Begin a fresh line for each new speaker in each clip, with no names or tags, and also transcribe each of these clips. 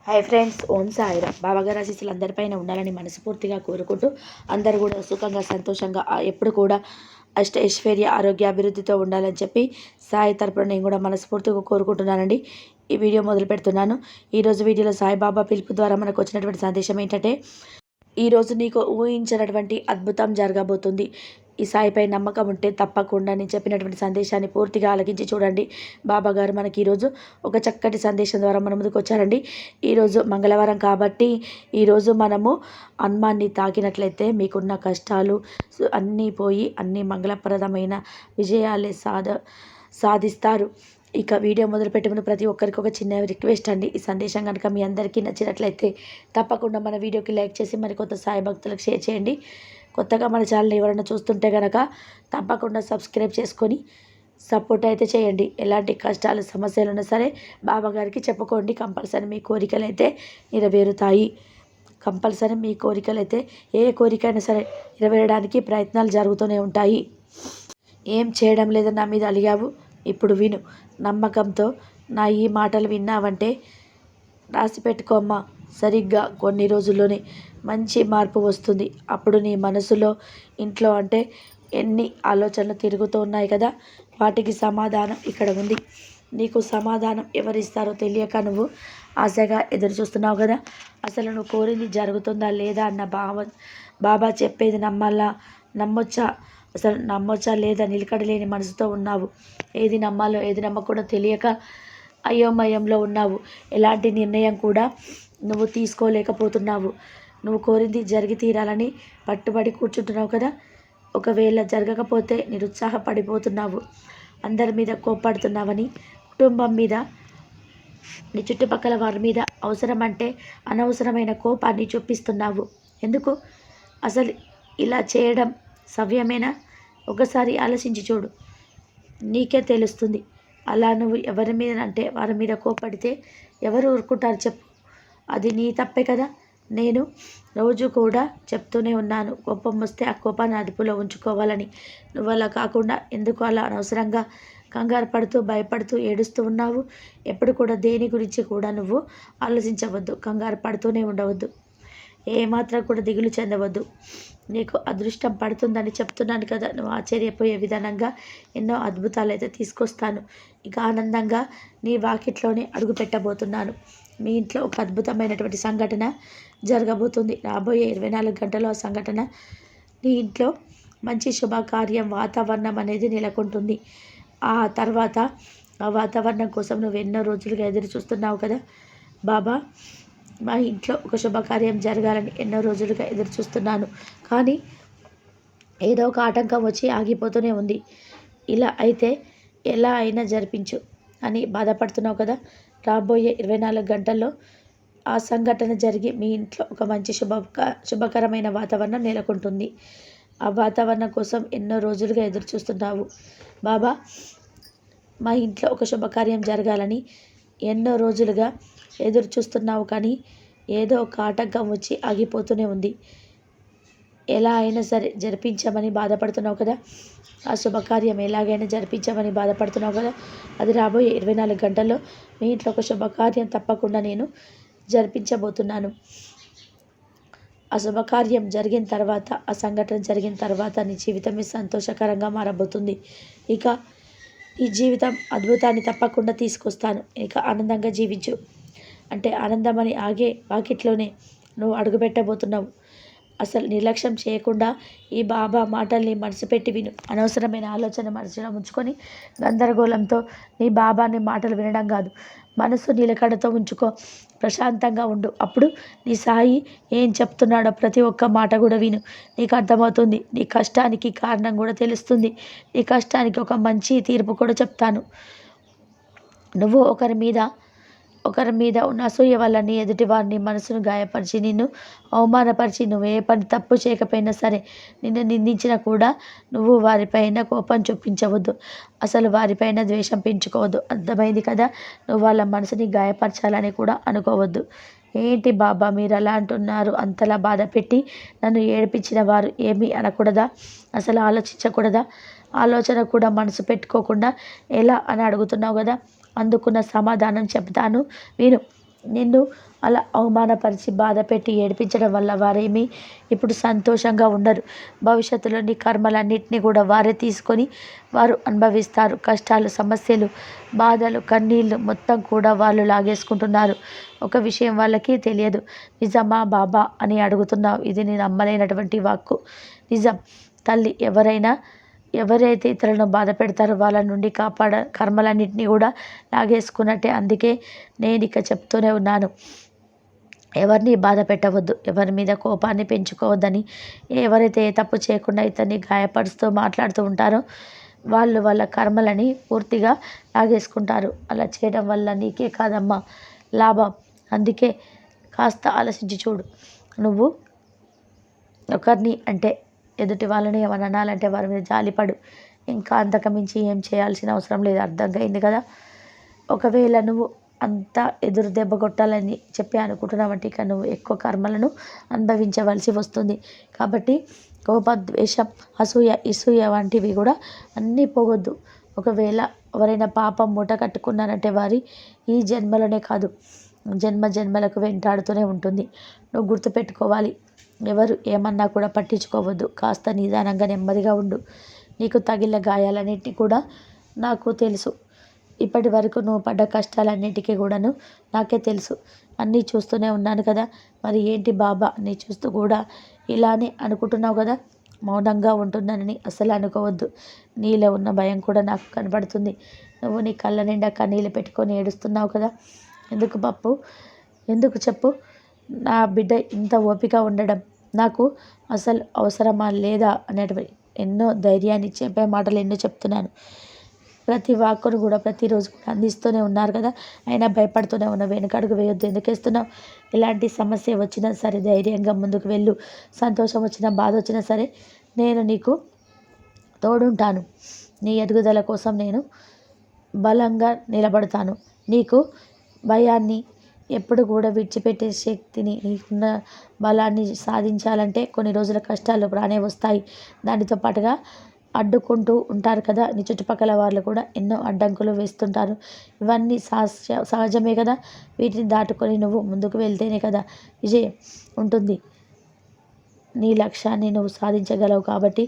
Hi friends, ఓం సాయిరామ్. బాబాగారి ఆశీస్సులు అందరిపైన ఉండాలని మనస్ఫూర్తిగా కోరుకుంటూ అందరూ కూడా సుఖంగా సంతోషంగా ఎప్పుడు కూడా ఐశ్వర్య ఆరోగ్య అభివృద్ధితో ఉండాలని చెప్పి సాయి తరపున నేను కూడా మనస్ఫూర్తిగా కోరుకుంటున్నానండి. ఈ వీడియో మొదలు పెడుతున్నాను. ఈరోజు వీడియోలో సాయిబాబా పిలుపు ద్వారా మనకు వచ్చినటువంటి సందేశం ఏంటంటే, ఈరోజు నీకు ఊహించినటువంటి అద్భుతం జరగబోతుంది. ఈ సాయిపై నమ్మకం ఉంటే తప్పకుండా నేను చెప్పినటువంటి సందేశాన్ని పూర్తిగా ఆలకించి చూడండి. బాబా గారు మనకి ఈరోజు ఒక చక్కటి సందేశం ద్వారా మన ముందుకు వచ్చారండి. ఈరోజు మంగళవారం కాబట్టి ఈరోజు మనము హనుమాన్ని తాకినట్లయితే మీకున్న కష్టాలు అన్నీ పోయి అన్ని మంగళప్రదమైన విజయాలే సాధిస్తారు. ఇక వీడియో మొదలుపెట్టే ముందు ప్రతి ఒక్కరికి ఒక చిన్న రిక్వెస్ట్ అండి. ఈ సందేశం కనుక మీ అందరికీ నచ్చినట్లయితే తప్పకుండా మన వీడియోకి లైక్ చేసి మరి కొత్త సాయి భక్తులకు షేర్ చేయండి. కొత్తగా మన ఛానల్ ఎవరైనా చూస్తుంటే కనుక తప్పకుండా సబ్స్క్రైబ్ చేసుకొని సపోర్ట్ అయితే చేయండి. ఎలాంటి కష్టాలు సమస్యలు ఉన్నా సరే బాబా గారికి చెప్పుకోండి. కంపల్సరీ మీ కోరికలు అయితే నెరవేరుతాయి. కంపల్సరీ మీ కోరికలు అయితే ఏ కోరికైనా సరే నెరవేరడానికి ప్రయత్నాలు జరుగుతూనే ఉంటాయి. ఏం చేయడం లేదని నా మీద అలిగావు, ఇప్పుడు విను. నమ్మకంతో నా ఈ మాటలు విన్నావంటే రాసి పెట్టుకోమ్మా. సరిగ్గా కొన్ని రోజుల్లోనే మంచి మార్పు వస్తుంది. అప్పుడు నీ మనసులో ఇంట్లో అంటే ఎన్ని ఆలోచనలు తిరుగుతూ ఉన్నాయి కదా, వాటికి సమాధానం ఇక్కడ ఉంది. నీకు సమాధానం ఎవరిస్తారో తెలియక నువ్వు ఆశగా ఎదురు చూస్తున్నావు కదా. అసలు నువ్వు కోరింది జరుగుతుందా లేదా అన్న బాబా చెప్పేది నమ్మొచ్చా, అసలు నమ్మొచ్చా లేదా నిలకడలేని మనసుతో ఉన్నావు. ఏది నమ్మాలో ఏది నమ్మకూడదో తెలియక అయోమయంలో ఉన్నావు. ఎలాంటి నిర్ణయం కూడా నువ్వు తీసుకోలేకపోతున్నావు. నువ్వు కోరింది జరిగి తీరాలని పట్టుబడి కూర్చుంటున్నావు కదా. ఒకవేళ జరగకపోతే నిరుత్సాహపడిపోతున్నావు. అందరి మీద కోప్పడుతున్నావని, కుటుంబం మీద, నీ చుట్టుపక్కల వారి మీద అవసరమంటే అనవసరమైన కోపాన్ని చూపిస్తున్నావు. ఎందుకు అసలు ఇలా చేయడం సవ్యమేనా? ఒకసారి ఆలోచించి చూడు, నీకే తెలుస్తుంది. అలా నువ్వు ఎవరి మీద అంటే వారి మీద కోపడితే ఎవరు ఊరుకుంటారు చెప్పు? అది నీ తప్పే కదా. నేను రోజు కూడా చెప్తూనే ఉన్నాను, కోపం వస్తే ఆ కోపాన్ని అదుపులో ఉంచుకోవాలని. నువ్వు అలా కాకుండా ఎందుకు అలా అనవసరంగా కంగారు పడుతూ భయపడుతూ ఏడుస్తూ ఉన్నావు? ఎప్పుడు కూడా దేని గురించి కూడా నువ్వు ఆలోచించవద్దు, కంగారు పడుతూనే ఉండవద్దు, ఏమాత్రం కూడా దిగులు చెందవద్దు. నీకు అదృష్టం పడుతుందని చెప్తున్నాను కదా. నువ్వు ఆశ్చర్యపోయే విధానంగా ఎన్నో అద్భుతాలు అయితే తీసుకొస్తాను. ఇక ఆనందంగా నీ వాకిట్లోనే అడుగు పెట్టబోతున్నాను. మీ ఇంట్లో ఒక అద్భుతమైనటువంటి సంఘటన జరగబోతుంది. రాబోయే 24 గంటల్లో ఆ సంఘటన నీ ఇంట్లో మంచి శుభకార్యం వాతావరణం అనేది నెలకొంటుంది. ఆ తర్వాత ఆ వాతావరణం కోసం నువ్వు ఎన్నో రోజులుగా ఎదురు చూస్తున్నావు కదా. బాబా, మా ఇంట్లో ఒక శుభకార్యం జరగాలని ఎన్నో రోజులుగా ఎదురు చూస్తున్నాను, కానీ ఏదో ఒక ఆటంకం వచ్చి ఆగిపోతూనే ఉంది. ఇలా అయితే ఎలా అయినా జరిపించు అని బాధపడుతున్నావు కదా. రాబోయే 24 గంటల్లో ఆ సంఘటన జరిగి మీ ఇంట్లో ఒక మంచి శుభకరమైన వాతావరణం నెలకొంటుంది. ఆ వాతావరణం కోసం ఎన్నో రోజులుగా ఎదురు చూస్తున్నావు. బాబా, మా ఇంట్లో ఒక శుభకార్యం జరగాలని ఎన్నో రోజులుగా ఎదురు చూస్తున్నావు, కానీ ఏదో ఒక ఆటంకం వచ్చి ఆగిపోతూనే ఉంది. ఎలా అయినా సరే జరిపించమని బాధపడుతున్నావు కదా. ఆ శుభకార్యం ఎలాగైనా జరిపించమని బాధపడుతున్నావు కదా. అది రాబోయే 24 గంటల్లో మీ ఇంట్లో ఒక శుభకార్యం తప్పకుండా నేను జరిపించబోతున్నాను. ఆ శుభకార్యం జరిగిన తర్వాత, ఆ సంఘటన జరిగిన తర్వాత నీ జీవితమే సంతోషకరంగా మారబోతుంది. ఇక ఈ జీవితం అద్భుతాన్ని తప్పకుండా తీసుకొస్తాను. ఇక ఆనందంగా జీవించు అంటే ఆనందం అని ఆగే వాకిట్లోనే నువ్వు అడుగుపెట్టబోతున్నావు. అసలు నిర్లక్ష్యం చేయకుండా ఈ బాబా మాటల్ని మనసు పెట్టి విను. అనవసరమైన ఆలోచన మనసులో ఉంచుకొని గందరగోళంతో నీ బాబాని మాటలు వినడం కాదు, మనసు నిలకడతో ఉంచుకో, ప్రశాంతంగా ఉండు. అప్పుడు నీ సాయి ఏం చెప్తున్నాడో ప్రతి ఒక్క మాట కూడా విను. నీకు అర్థమవుతుంది. నీ కష్టానికి కారణం కూడా తెలుస్తుంది. నీ కష్టానికి ఒక మంచి తీర్పు కూడా చెప్తాను. నువ్వు ఒకరి మీద ఉన్న అసూయ వల్ల నీ ఎదుటి వారిని మనసును గాయపరిచి నిన్ను అవమానపరిచి నువ్వు ఏ పని తప్పు చేయకపోయినా సరే నిన్ను నిందించినా కూడా నువ్వు వారిపైన కోపం చూపించవద్దు, అసలు వారిపైన ద్వేషం పెంచుకోవద్దు. అర్థమైంది కదా. నువ్వు వాళ్ళ మనసుని గాయపరచాలని కూడా అనుకోవద్దు. ఏంటి బాబా మీరు అలా అంటున్నారు? అంతలా బాధ పెట్టి నన్ను ఏడిపించిన వారు ఏమీ అనకూడదా? అసలు ఆలోచించకూడదా? ఆలోచన కూడా మనసు పెట్టుకోకుండా ఎలా అని అడుగుతున్నావు కదా. అందుకున్న సమాధానం చెప్తాను విను. నిన్ను అలా అవమానపరిచి బాధపెట్టి ఏడిపించడం వల్ల వారేమీ ఇప్పుడు సంతోషంగా ఉండరు. భవిష్యత్తులో నీ కర్మలన్నిటినీ కూడా వారే తీసుకొని వారు అనుభవిస్తారు. కష్టాలు, సమస్యలు, బాధలు, కన్నీళ్ళు మొత్తం కూడా వాళ్ళు లాగేసుకుంటున్నారు. ఒక విషయం వాళ్ళకి తెలియదు. నిజమా బాబా అని అడుగుతున్నావు. ఇది నేను నమ్మలేనటువంటి వాక్కు. నిజం. తల్లి ఎవరైతే ఇతరులను బాధ పెడతారో వాళ్ళ నుండి కర్మలన్నింటినీ కూడా లాగేసుకున్నట్టే. అందుకే నేను ఇక చెప్తూనే ఉన్నాను, ఎవరిని బాధ పెట్టవద్దు, ఎవరి మీద కోపాన్ని పెంచుకోవద్దని. ఎవరైతే ఏ తప్పు చేయకుండా ఇతన్ని గాయపరుస్తూ మాట్లాడుతూ ఉంటారో వాళ్ళు వాళ్ళ కర్మలని పూర్తిగా లాగేసుకుంటారు. అలా చేయడం వల్ల నీకే కాదమ్మా లాభం. అందుకే కాస్త ఆలోచించి చూడు. నువ్వు ఒకరిని అంటే ఎదుటి వాళ్ళని ఏమైనా అనాలంటే వారి మీద జాలిపడు. ఇంకా అంతకుమించి ఏం చేయాల్సిన అవసరం లేదు. అర్థమైంది కదా. ఒకవేళ నువ్వు అంత ఎదురు దెబ్బ కొట్టాలని చెప్పి అనుకుంటున్నావంటే ఇక నువ్వు ఎక్కువ కర్మలను అనుభవించవలసి వస్తుంది. కాబట్టి కోపం, ద్వేషం, ఇసూయ వంటివి కూడా అన్నీ పోగొద్దు. ఒకవేళ ఎవరైనా పాపం మూట కట్టుకున్నారంటే వారి ఈ జన్మలోనే కాదు, జన్మలకు వెంటాడుతూనే ఉంటుంది. నువ్వు గుర్తుపెట్టుకోవాలి. ఎవరు ఏమన్నా కూడా పట్టించుకోవద్దు. కాస్త నిదానంగా నెమ్మదిగా ఉండు. నీకు తగిలిన గాయాలన్నిటినీ కూడా నాకు తెలుసు. ఇప్పటి వరకు నువ్వు పడ్డ కష్టాలన్నిటికీ కూడాను నాకే తెలుసు. అన్నీ చూస్తూనే ఉన్నాను కదా. మరి ఏంటి బాబా నీ చూస్తూ కూడా ఇలానే అనుకుంటున్నావు కదా. మౌనంగా ఉంటున్నానని అసలు అనుకోవద్దు. నీలో ఉన్న భయం కూడా నాకు కనబడుతుంది. నువ్వు నీ కళ్ళ నిండా కన్నీళ్ళు పెట్టుకొని ఏడుస్తున్నావు కదా. ఎందుకు పప్పు? ఎందుకు చెప్పు? నా బిడ్డ ఇంత ఓపిక ఉండడం నాకు అసలు అవసరమా లేదా అనేటువంటి ఎన్నో ధైర్యాన్ని చెప్పే మాటలు ఎన్నో చెప్తున్నాను. ప్రతి వాక్కును కూడా ప్రతిరోజు కూడా అందిస్తూనే ఉన్నారు కదా. అయినా భయపడుతూనే ఉన్నావు. వెనకడుగు వేయొద్దు. ఎందుకు వేస్తున్నావు? ఎలాంటి సమస్య వచ్చినా సరే ధైర్యంగా ముందుకు వెళ్ళు. సంతోషం వచ్చినా బాధ వచ్చినా సరే నేను నీకు తోడుంటాను. నీ ఎదుగుదల కోసం నేను బలంగా నిలబడతాను. నీకు భయాన్ని ఎప్పుడు కూడా విడిచిపెట్టే శక్తిని, నీకున్న బలాన్ని సాధించాలంటే కొన్ని రోజుల కష్టాలు రానే వస్తాయి. దానితో పాటుగా అడ్డుకుంటూ ఉంటారు కదా నీ చుట్టుపక్కల వాళ్ళు కూడా ఎన్నో అడ్డంకులు వేస్తుంటారు. ఇవన్నీ సహజమే కదా. వీటిని దాటుకొని నువ్వు ముందుకు వెళ్తేనే కదా విజయం ఉంటుంది. నీ లక్ష్యాన్ని నువ్వు సాధించగలవు. కాబట్టి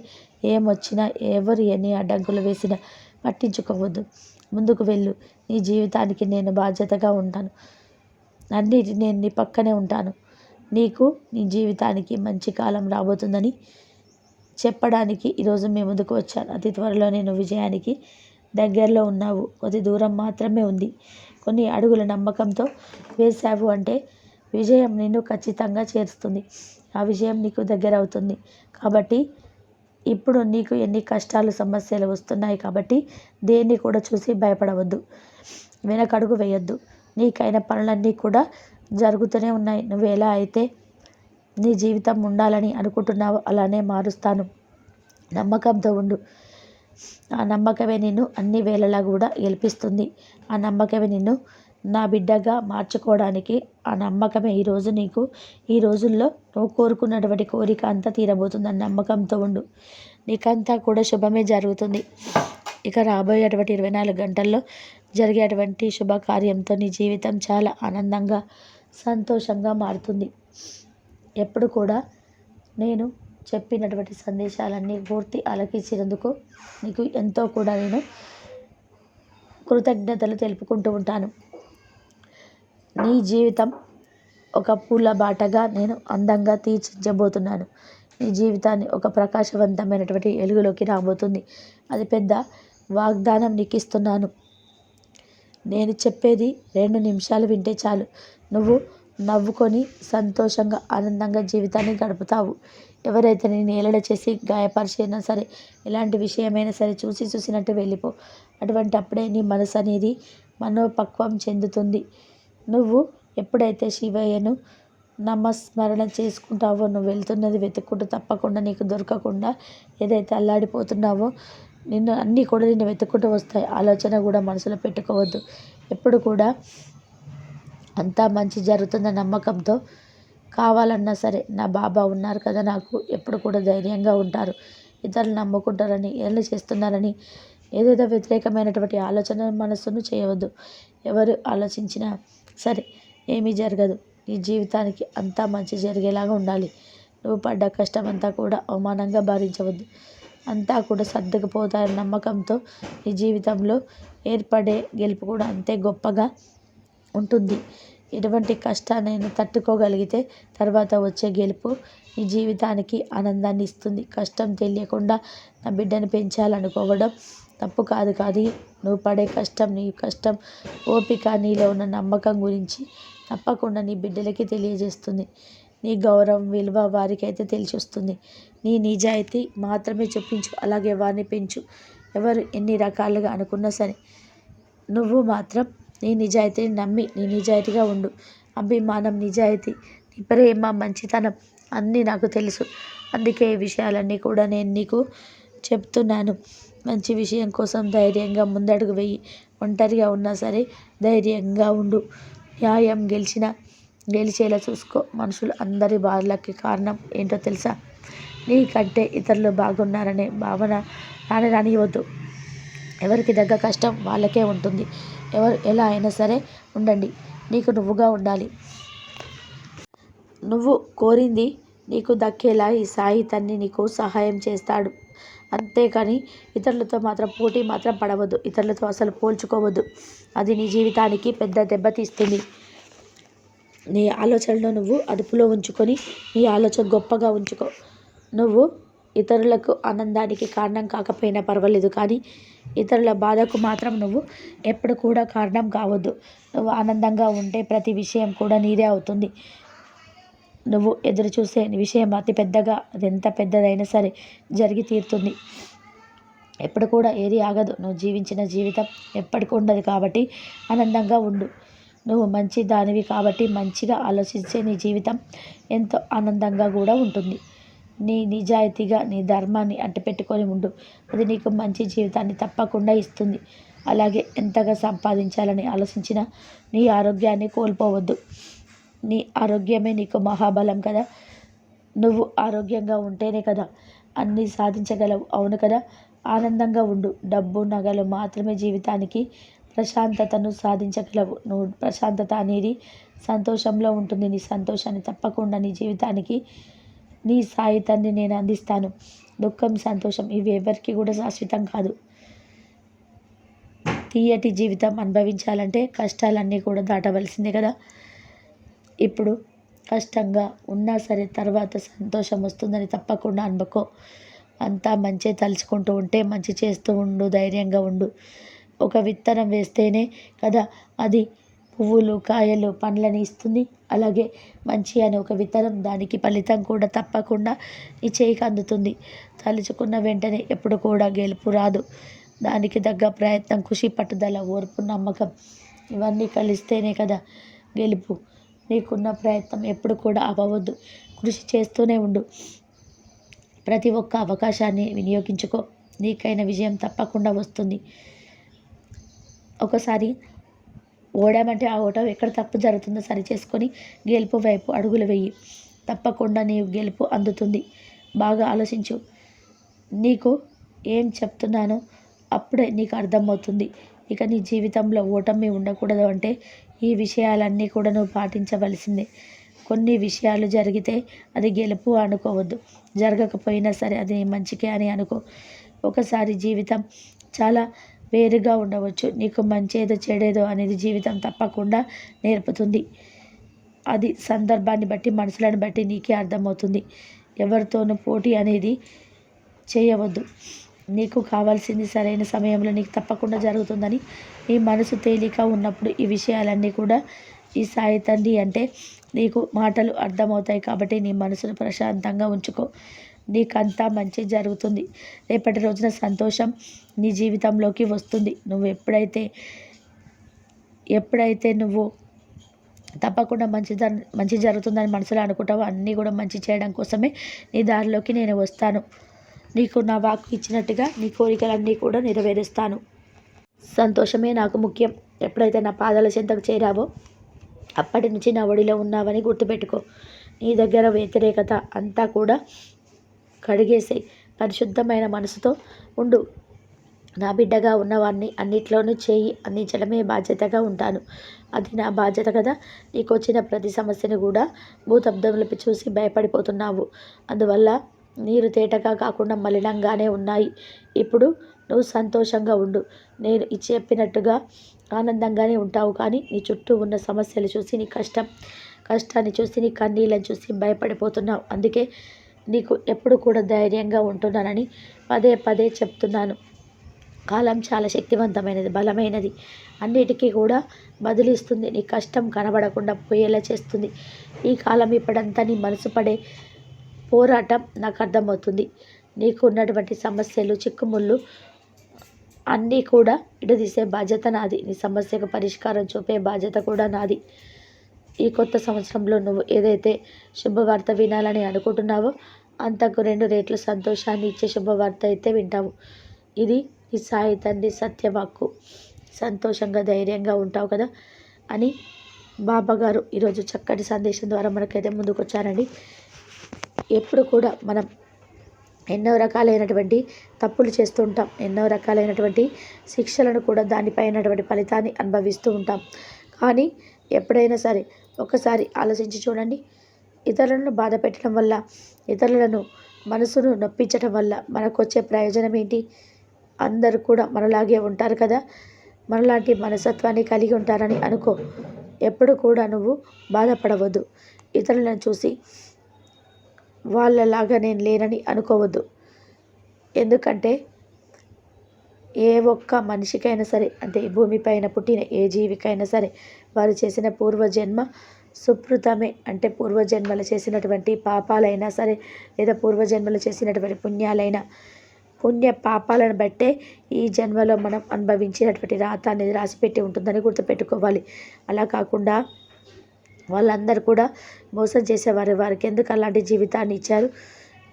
ఏమొచ్చినా ఎవరు ఎన్ని అడ్డంకులు వేసినా పట్టించుకోవద్దు. ముందుకు వెళ్ళు. నీ జీవితానికి నేను బాధ్యతగా ఉంటాను. అన్నిటి నేను నీ పక్కనే ఉంటాను. నీకు నీ జీవితానికి మంచి కాలం రాబోతుందని చెప్పడానికి ఈరోజు మీ ముందుకు వచ్చాను. అతి త్వరలో నేను విజయానికి దగ్గరలో ఉన్నావు. కొద్ది దూరం మాత్రమే ఉంది. కొన్ని అడుగుల నమ్మకంతో వేశావు అంటే విజయం నిన్ను ఖచ్చితంగా చేరుస్తుంది. ఆ విజయం నీకు దగ్గర అవుతుంది. కాబట్టి ఇప్పుడు నీకు ఎన్ని కష్టాలు, సమస్యలు వస్తున్నాయి కాబట్టి దేన్ని కూడా చూసి భయపడవద్దు. వెనకడుగు వేయొద్దు. నీకైన పనులన్నీ కూడా జరుగుతూనే ఉన్నాయి. నువ్వు ఎలా అయితే నీ జీవితం ఉండాలని అనుకుంటున్నావో అలానే మారుస్తాను. నమ్మకంతో ఉండు. ఆ నమ్మకమే నిన్ను అన్ని వేళలా కూడా గెలిపిస్తుంది. ఆ నమ్మకమే నిన్ను నా బిడ్డగా మార్చుకోవడానికి, ఆ నమ్మకమే ఈరోజు నీకు ఈ రోజుల్లో నువ్వు కోరుకున్నటువంటి కోరిక అంతా తీరబోతుంది. ఆ నమ్మకంతో ఉండు. నీకంతా కూడా శుభమే జరుగుతుంది. ఇక రాబోయేటువంటి 24 గంటల్లో జరిగేటువంటి శుభకార్యంతో నీ జీవితం చాలా ఆనందంగా, సంతోషంగా మారుతుంది. ఎప్పుడు కూడా నేను చెప్పినటువంటి సందేశాలన్నీ పూర్తి ఆలకించినందుకు నీకు ఎంతో కూడా నేను కృతజ్ఞతలు తెలుపుకుంటూ ఉంటాను. నీ జీవితం ఒక పూల బాటగా నేను అందంగా తీర్చిదిద్దబోతున్నాను. నీ జీవితాన్ని ఒక ప్రకాశవంతమైనటువంటి వెలుగులోకి రాబోతుంది. అది పెద్ద వాగ్దానం నీకు ఇస్తున్నాను. నేను చెప్పేది 2 నిమిషాలు వింటే చాలు. నువ్వు నవ్వుకొని సంతోషంగా, ఆనందంగా జీవితాన్ని గడుపుతావు. ఎవరైతే నేను ఏలడ చేసి గాయపరిచినా సరే, ఎలాంటి విషయమైనా సరే చూసినట్టు వెళ్ళిపో. అటువంటి అప్పుడే నీ మనసు అనేది మనోపక్వం చెందుతుంది. నువ్వు ఎప్పుడైతే శివయ్యను నామస్మరణ చేసుకుంటావో, నువ్వు వెళ్తున్నది వెతుక్కుంటూ తప్పకుండా నీకు దొరకకుండా ఏదైతే అల్లాడిపోతున్నావో అన్నీ కూడా నిన్ను వెతుక్కుంటూ వస్తాయి. ఆలోచన కూడా మనసులో పెట్టుకోవద్దు. ఎప్పుడు కూడా అంతా మంచి జరుగుతున్న నమ్మకంతో కావాలన్నా సరే నా బాబా ఉన్నారు కదా నాకు, ఎప్పుడు కూడా ధైర్యంగా ఉంటారు. ఇతరులు నమ్ముకుంటారని, ఏళ్ళు చేస్తున్నారని ఏదేదో వ్యతిరేకమైనటువంటి ఆలోచన మనస్సును చేయవద్దు. ఎవరు ఆలోచించినా సరే ఏమీ జరగదు. నీ జీవితానికి అంతా మంచి జరిగేలాగా ఉండాలి. నువ్వు పడ్డ కష్టం అంతా కూడా అవమానంగా భావించవద్దు. అంతా కూడా సర్దుకుపోతాయన్న నమ్మకంతో నీ జీవితంలో ఏర్పడే గెలుపు కూడా అంతే గొప్పగా ఉంటుంది. ఎటువంటి కష్టాన్నైనా తట్టుకోగలిగితే తర్వాత వచ్చే గెలుపు నీ జీవితానికి ఆనందాన్ని ఇస్తుంది. కష్టం తెలియకుండా నా బిడ్డను పెంచాలనుకోవడం తప్పు కాదు. కానీ నువ్వు పడే కష్టం, నీ కష్టం, ఓపిక, నీలో ఉన్న నమ్మకం గురించి తప్పకుండా నీ బిడ్డలకి తెలియజేస్తుంది. నీ గౌరవం, విలువ వారికైతే తెలిసొస్తుంది. నీ నిజాయితీ మాత్రమే చూపించు. అలాగే వారిని పెంచు. ఎవరు ఎన్ని రకాలుగా అనుకున్నా సరే నువ్వు మాత్రం నీ నిజాయితీని నమ్మి నీ నిజాయితీగా ఉండు. అభిమానం, నిజాయితీ, నీ ప్రేమ, మంచితనం అన్నీ నాకు తెలుసు. అందుకే ఈ విషయాలన్నీ కూడా నేను నీకు చెప్తున్నాను. మంచి విషయం కోసం ధైర్యంగా ముందడుగు వెయ్యి. ఒంటరిగా ఉన్నా సరే ధైర్యంగా ఉండు. న్యాయం గెలిచేలా చూసుకో. మనుషులు అందరి బాధలకి కారణం ఏంటో తెలుసా? నీకంటే ఇతరులు బాగున్నారనే భావన రానివ్వద్దు. ఎవరికి దగ్గ కష్టం వాళ్ళకే ఉంటుంది. ఎవరు ఎలా అయినా సరే ఉండండి. నీకు నువ్వుగా ఉండాలి. నువ్వు కోరింది నీకు దక్కేలా ఈ సాయి తండ్రి నీకు సహాయం చేస్తాడు. అంతేకాని ఇతరులతో మాత్రం పోటీ మాత్రం పడవద్దు. ఇతరులతో అసలు పోల్చుకోవద్దు. అది నీ జీవితానికి పెద్ద దెబ్బతీస్తుంది. నీ ఆలోచనలను నువ్వు అదుపులో ఉంచుకొని నీ ఆలోచన గొప్పగా ఉంచుకో. నువ్వు ఇతరులకు ఆనందానికి కారణం కాకపోయినా పర్వాలేదు. కానీ ఇతరుల బాధకు మాత్రం నువ్వు ఎప్పుడు కూడా కారణం కావద్దు. నువ్వు ఆనందంగా ఉంటే ప్రతి విషయం కూడా నీదే అవుతుంది. నువ్వు ఎదురు చూసే విషయం అతి పెద్దగా, అది ఎంత పెద్దదైనా సరే జరిగి తీరుతుంది. ఎప్పుడు కూడా ఏది ఆగదు. నువ్వు జీవించిన జీవితం ఎప్పటికీ ఉండదు. కాబట్టి ఆనందంగా ఉండు. నువ్వు మంచి దానివి కాబట్టి మంచిగా ఆలోచించే నీ జీవితం ఎంతో ఆనందంగా కూడా ఉంటుంది. నీ నిజాయితీగా నీ ధర్మాన్ని అడ్డుపెట్టుకొని ఉండు. అది నీకు మంచి జీవితాన్ని తప్పకుండా ఇస్తుంది. అలాగే ఎంతగా సంపాదించాలని ఆలోచించినా నీ ఆరోగ్యాన్ని కోల్పోవద్దు. నీ ఆరోగ్యమే నీకు మహాబలం కదా. నువ్వు ఆరోగ్యంగా ఉంటేనే కదా అన్నీ సాధించగలవు. అవును కదా. ఆనందంగా ఉండు. డబ్బు, నగలు మాత్రమే జీవితానికి ప్రశాంతతను సాధించగలవు. నువ్వు ప్రశాంతత అనేది సంతోషంలో ఉంటుంది. నీ సంతోషాన్ని తప్పకుండా నీ జీవితానికి నీ సాయి తండ్రి నేను అందిస్తాను. దుఃఖం, సంతోషం ఇవి ఎవరికి కూడా శాశ్వతం కాదు. తీయటి జీవితం అనుభవించాలంటే కష్టాలన్నీ కూడా దాటవలసిందే కదా. ఇప్పుడు కష్టంగా ఉన్నా సరే తర్వాత సంతోషం వస్తుందని తప్పకుండా అనుకో. అంతా మంచి తలుచుకుంటూ ఉంటే మంచి చేస్తూ ఉండు. ధైర్యంగా ఉండు. ఒక విత్తనం వేస్తేనే కదా అది పువ్వులు, కాయలు, పండ్లని ఇస్తుంది. అలాగే మంచి అనే ఒక విత్తనం, దానికి ఫలితం కూడా తప్పకుండా నీ చేయికి అందుతుంది. తలుచుకున్న వెంటనే ఎప్పుడు కూడా గెలుపు రాదు. దానికి తగ్గ ప్రయత్నం, కృషి, పట్టుదల, ఓర్పు, నమ్మకం ఇవన్నీ కలిస్తేనే కదా గెలుపు. నీకున్న ప్రయత్నం ఎప్పుడు కూడా ఆపవద్దు. కృషి చేస్తూనే ఉండు. ప్రతి ఒక్క అవకాశాన్ని వినియోగించుకో. నీకైన విజయం తప్పకుండా వస్తుంది. ఒకసారి ఓడామంటే ఆ ఓటం ఎక్కడ తప్పు జరుగుతుందో సరిచేసుకొని గెలుపు వైపు అడుగులు వెయ్యి. తప్పకుండా నీ గెలుపు అందుతుంది. బాగా ఆలోచించు. నీకు ఏం చెప్తున్నానో అప్పుడే నీకు అర్థమవుతుంది. ఇక నీ జీవితంలో ఓటమి ఉండకూడదు అంటే ఈ విషయాలన్నీ కూడా నువ్వు పాటించవలసిందే. కొన్ని విషయాలు జరిగితే అది గెలుపు అనుకోవద్దు. జరగకపోయినా సరే అది మంచికే అని అనుకో. ఒకసారి జీవితం చాలా వేరుగా ఉండవచ్చు. నీకు మంచేదో చెడేదో అనేది జీవితం తప్పకుండా నేర్పుతుంది. అది సందర్భాన్ని బట్టి, మనుషులను బట్టి నీకే అర్థమవుతుంది. ఎవరితోనూ పోటీ అనేది చేయవద్దు. నీకు కావాల్సింది సరైన సమయంలో నీకు తప్పకుండా జరుగుతుందని నీ మనసు తేలిక ఉన్నప్పుడు ఈ విషయాలన్నీ కూడా ఈ సాయి తండ్రి అంటే నీకు మాటలు అర్థమవుతాయి. కాబట్టి నీ మనసును ప్రశాంతంగా ఉంచుకో. నీకంతా మంచి జరుగుతుంది. రేపటి రోజున సంతోషం నీ జీవితంలోకి వస్తుంది. నువ్వు ఎప్పుడైతే నువ్వు తప్పకుండా మంచి జరుగుతుందని మనసులో అనుకుంటావో అన్నీ కూడా మంచి చేయడం కోసమే నీ దారిలోకి నేను వస్తాను. నీకు నా వాక్కు ఇచ్చినట్టుగా నీ కోరికలన్నీ కూడా నెరవేరుస్తాను. సంతోషమే నాకు ముఖ్యం. ఎప్పుడైతే నా పాదాల చెంతకు చేరావో అప్పటి నుంచి నా ఒడిలో ఉన్నావని గుర్తుపెట్టుకో. నీ దగ్గర వ్యతిరేకత అంతా కూడా కడిగేసి పరిశుద్ధమైన మనసుతో ఉండు. నా బిడ్డగా ఉన్నవాడిని అన్నిట్లోనూ చేయి అందించడమే బాధ్యతగా ఉంటాను. అది నా బాధ్యత కదా. నీకొచ్చిన ప్రతి సమస్యను కూడా భూతబ్దములపై చూసి భయపడిపోతున్నావు. అందువల్ల నీరు తేటగా కాకుండా మలినంగానే ఉన్నాయి. ఇప్పుడు నువ్వు సంతోషంగా ఉండు. నేను చెప్పినట్టుగా ఆనందంగానే ఉంటావు. కానీ నీ చుట్టూ ఉన్న సమస్యలు చూసి నీ కష్టాన్ని చూసి నీ కన్నీళ్ళని చూసి భయపడిపోతున్నావు. అందుకే నీకు ఎప్పుడు కూడా ధైర్యంగా ఉంటున్నానని పదే పదే చెప్తున్నాను. కాలం చాలా శక్తివంతమైనది, బలమైనది. అన్నిటికీ కూడా బదిలిస్తుంది. నీ కష్టం కనబడకుండా పోయేలా చేస్తుంది. ఈ కాలం ఇప్పుడంతా నీ మనసు పడే పోరాటం నాకు అర్థమవుతుంది. నీకు ఉన్నటువంటి సమస్యలు, చిక్కుముళ్ళు అన్నీ కూడా విడదీసే బాధ్యత నాది. నీ సమస్యకు పరిష్కారం చూపే బాధ్యత కూడా నాది. ఈ కొత్త సంవత్సరంలో నువ్వు ఏదైతే శుభవార్త వినాలని అనుకుంటున్నావో అంతకు 2 రెట్లు సంతోషాన్ని ఇచ్చే శుభవార్త అయితే వింటావు. ఇది ఈ సాయి తండ్రి సత్యవాక్కు. సంతోషంగా ధైర్యంగా ఉంటావు కదా అని బాబాగారు ఈరోజు చక్కటి సందేశం ద్వారా మనకైతే ముందుకొచ్చారండి. ఎప్పుడు కూడా మనం ఎన్నో రకాలైనటువంటి తప్పులు చేస్తూ ఉంటాం. ఎన్నో రకాలైనటువంటి శిక్షలను కూడా దానిపైనటువంటి ఫలితాన్ని అనుభవిస్తూ ఉంటాం. కానీ ఎప్పుడైనా సరే ఒకసారి ఆలోచించి చూడండి. ఇతరులను బాధ పెట్టడం వల్ల, ఇతరులను మనసును నొప్పించడం వల్ల మనకు వచ్చే ప్రయోజనం ఏంటి? అందరూ కూడా మనలాగే ఉంటారు కదా, మనలాంటి మనస్తత్వాన్ని కలిగి ఉంటారని అనుకో. ఎప్పుడు కూడా నువ్వు బాధపడవద్దు. ఇతరులను చూసి వాళ్ళలాగా నేను లేనని అనుకోవద్దు. ఎందుకంటే ఏ ఒక్క మనిషికైనా సరే, అంటే భూమిపైన పుట్టిన ఏ జీవికైనా సరే వారు చేసిన పూర్వజన్మ సుకృతమే. అంటే పూర్వజన్మలు చేసినటువంటి పాపాలైనా సరే, లేదా పూర్వజన్మలు చేసినటువంటి పుణ్య పాపాలను బట్టే ఈ జన్మలో మనం అనుభవించినటువంటి రాత అనేది రాసిపెట్టి ఉంటుందని గుర్తుపెట్టుకోవాలి. అలా కాకుండా వాళ్ళందరూ కూడా మోసం చేసేవారు. వారికి ఎందుకు అలాంటి జీవితాన్ని ఇచ్చారు?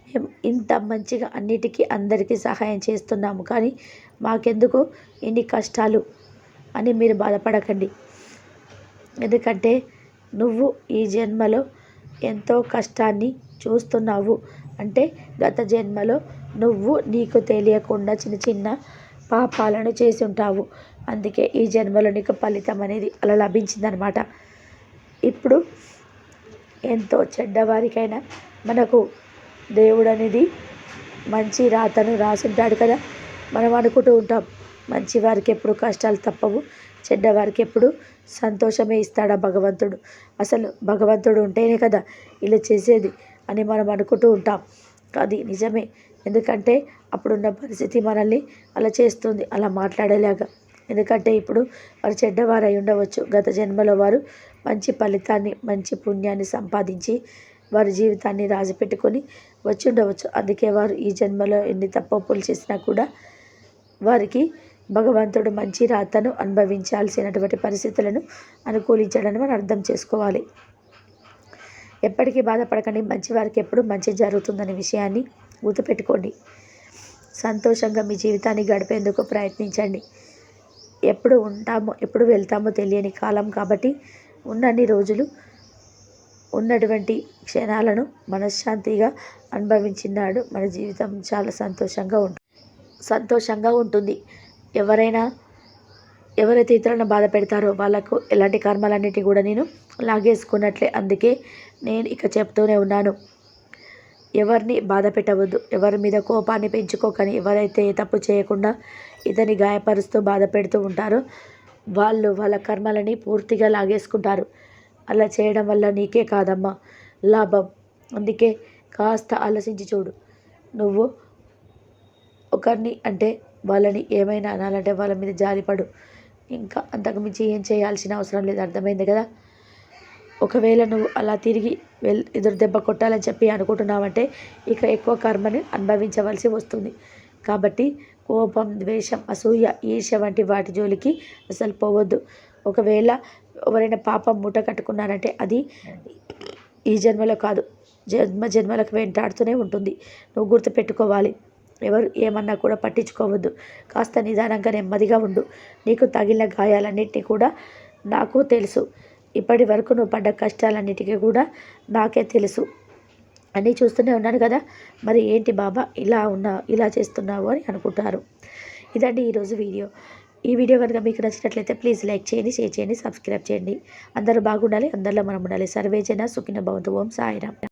మేము ఇంత మంచిగా అన్నిటికీ అందరికీ సహాయం చేస్తున్నాము, కానీ మాకెందుకు ఇన్ని కష్టాలు అని మీరు బాధపడకండి. ఎందుకంటే నువ్వు ఈ జన్మలో ఎంతో కష్టాన్ని చూస్తున్నావు. అంటే గత జన్మలో నువ్వు నీకు తెలియకుండా చిన్న చిన్న పాపాలను చేసి ఉంటావు. అందుకే ఈ జన్మలో నీకు ఫలితం అనేది అలా లభించిందనమాట. ఇప్పుడు ఎంతో చెడ్డవారికైనా మనకు దేవుడు అనేది మంచి రాతను రాసుంటాడు కదా. మనం అనుకుంటూ ఉంటాం మంచి వారికి ఎప్పుడు కష్టాలు తప్పవు, చెడ్డవారికి ఎప్పుడు సంతోషమే ఇస్తాడా భగవంతుడు. అసలు భగవంతుడు ఉంటేనే కదా ఇలా చేసేది అని మనం అనుకుంటూ ఉంటాం. అది నిజమే. ఎందుకంటే అప్పుడున్న పరిస్థితి మనల్ని అలా చేస్తుంది, అలా మాట్లాడేలాగా. ఎందుకంటే ఇప్పుడు వారు చెడ్డవారు అయి ఉండవచ్చు. గత జన్మలో వారు మంచి ఫలితాన్ని, మంచి పుణ్యాన్ని సంపాదించి వారి జీవితాన్ని రాసిపెట్టుకొని వచ్చి ఉండవచ్చు. అందుకే వారు ఈ జన్మలో ఎన్ని తప్పులు చేసినా కూడా వారికి భగవంతుడు మంచి రాతను అనుభవించాల్సినటువంటి పరిస్థితులను అనుకూలించడాన్ని మనం అర్థం చేసుకోవాలి. ఎప్పటికీ బాధపడకండి. మంచి వారికి ఎప్పుడు మంచి జరుగుతుందనే విషయాన్ని గుర్తుపెట్టుకోండి. సంతోషంగా మీ జీవితాన్ని గడిపేందుకు ప్రయత్నించండి. ఎప్పుడు ఉంటామో ఎప్పుడు వెళ్తామో తెలియని కాలం కాబట్టి ఉన్నన్ని రోజులు ఉన్నటువంటి క్షణాలను మనశ్శాంతిగా అనుభవించినాడు మన జీవితం చాలా సంతోషంగా ఉంటుంది. ఎవరైతే ఇతరులను బాధ పెడతారో వాళ్ళకు ఎలాంటి కర్మలన్నిటి కూడా నేను లాగేసుకున్నట్లే. అందుకే నేను ఇక చెప్తూనే ఉన్నాను, ఎవరిని బాధ పెట్టవద్దు, ఎవరి మీద కోపాన్ని పెంచుకోకని. ఎవరైతే తప్పు చేయకుండా ఇతని గాయపరుస్తూ బాధ పెడుతూ ఉంటారో వాళ్ళు వాళ్ళ కర్మలని పూర్తిగా లాగేసుకుంటారు. అలా చేయడం వల్ల నీకే కాదమ్మా లాభం. అందుకే కాస్త ఆలోచించి చూడు. నువ్వు ఒకరిని అంటే వాళ్ళని ఏమైనా అనాలంటే వాళ్ళ మీద జాలిపడు. ఇంకా అంతకుమించి ఏం చేయాల్సిన అవసరం లేదు. అర్థమైంది కదా. ఒకవేళ నువ్వు అలా తిరిగి ఎదురు దెబ్బ కొట్టాలని చెప్పి అనుకుంటున్నావంటే ఇక ఎక్కువ కర్మని అనుభవించవలసి వస్తుంది. కాబట్టి కోపం, ద్వేషం, అసూయ, ఈర్ష్య వంటి వాటి జోలికి అసలు పోవద్దు. ఒకవేళ ఎవరైనా పాపం మూట కట్టుకున్నారంటే అది ఈ జన్మలో కాదు, జన్మలకు వెంటాడుతూనే ఉంటుంది. నువ్వు గుర్తుపెట్టుకోవాలి. ఎవరు ఏమన్నా కూడా పట్టించుకోవద్దు. కాస్త నిదానంగా నెమ్మదిగా ఉండు. నీకు తగిలిన గాయాలన్నిటినీ కూడా నాకు తెలుసు. ఇప్పటి వరకు నువ్వు పడ్డ కష్టాలన్నిటికీ కూడా నాకే తెలుసు. అన్నీ చూస్తూనే ఉన్నాను కదా. మరి ఏంటి బాబా ఇలా చేస్తున్నావు అని అనుకుంటారు. ఇదండి ఈరోజు వీడియో. ఈ వీడియో కనుక మీకు నచ్చినట్లయితే ప్లీజ్ లైక్ చేయండి, షేర్ చేయండి, సబ్స్క్రైబ్ చేయండి. అందరూ బాగుండాలి, అందరిలో మనం ఉండాలి. సర్వేజన సుఖినో భవంతు. ఓం సాయిరామ్.